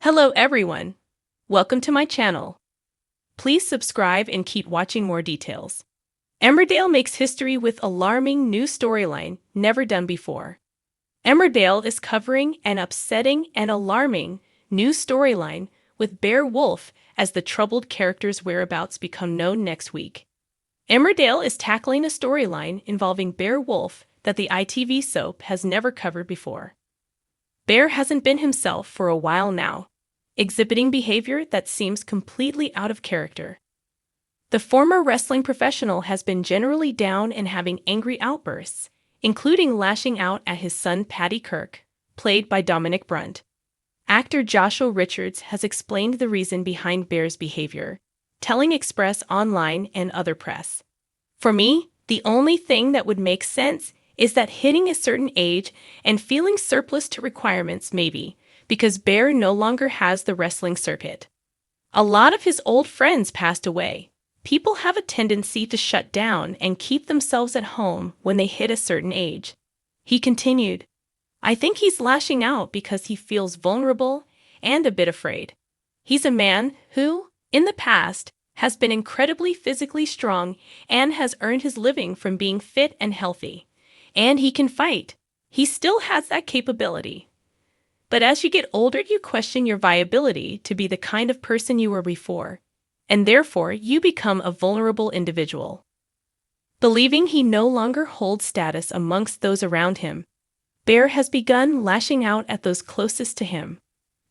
Hello everyone. Welcome to my channel. Please subscribe and keep watching more details. Emmerdale makes history with alarming new storyline never done before. Emmerdale is covering an upsetting and alarming new storyline with Bear Wolf as the troubled character's whereabouts become known next week. Emmerdale is tackling a storyline involving Bear Wolf that the ITV soap has never covered before. Bear hasn't been himself for a while now, exhibiting behavior that seems completely out of character. The former wrestling professional has been generally down and having angry outbursts, including lashing out at his son Paddy Kirk, played by Dominic Brunt. Actor Joshua Richards has explained the reason behind Bear's behavior, telling Express Online and other press. For me, the only thing that would make sense is that hitting a certain age and feeling surplus to requirements maybe, because Bear no longer has the wrestling circuit. A lot of his old friends passed away. People have a tendency to shut down and keep themselves at home when they hit a certain age. He continued, I think he's lashing out because he feels vulnerable and a bit afraid. He's a man who, in the past, has been incredibly physically strong and has earned his living from being fit and healthy. And he can fight. He still has that capability. But as you get older, you question your viability to be the kind of person you were before, and therefore you become a vulnerable individual. Believing he no longer holds status amongst those around him, Bear has begun lashing out at those closest to him.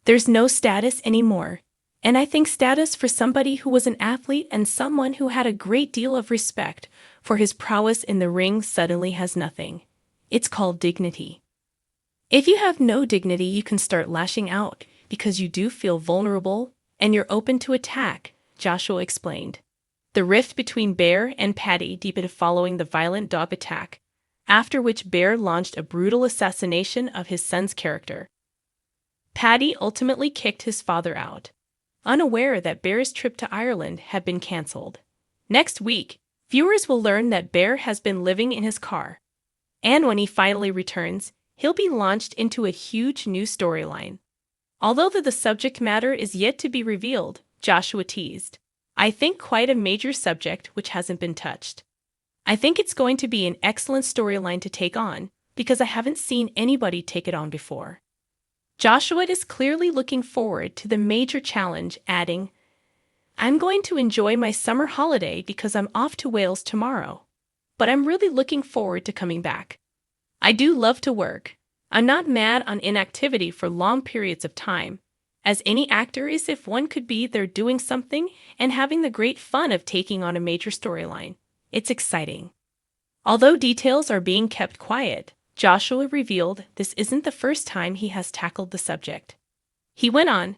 There's no status anymore, and I think status for somebody who was an athlete and someone who had a great deal of respect for his prowess in the ring suddenly has nothing. It's called dignity. If you have no dignity, you can start lashing out because you do feel vulnerable and you're open to attack, Joshua explained. The rift between Bear and Paddy deepened following the violent dog attack, after which Bear launched a brutal assassination of his son's character. Paddy ultimately kicked his father out, unaware that Bear's trip to Ireland had been cancelled. Next week, viewers will learn that Bear has been living in his car, and when he finally returns, he'll be launched into a huge new storyline. Although the subject matter is yet to be revealed, Joshua teased, I think quite a major subject which hasn't been touched. I think it's going to be an excellent storyline to take on because I haven't seen anybody take it on before. Joshua is clearly looking forward to the major challenge, adding, I'm going to enjoy my summer holiday because I'm off to Wales tomorrow, but I'm really looking forward to coming back. I do love to work. I'm not mad on inactivity for long periods of time, as any actor is if one could be there doing something and having the great fun of taking on a major storyline. It's exciting. Although details are being kept quiet, Joshua revealed this isn't the first time he has tackled the subject. He went on,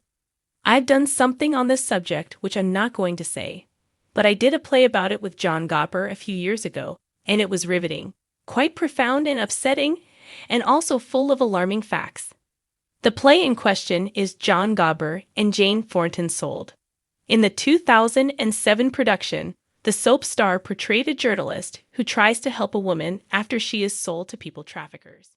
I've done something on this subject which I'm not going to say, but I did a play about it with John Gopper a few years ago, and it was riveting. Quite profound and upsetting, and also full of alarming facts. The play in question is John Gobber and Jane Thornton Sold. In the 2007 production, the soap star portrayed a journalist who tries to help a woman after she is sold to people traffickers.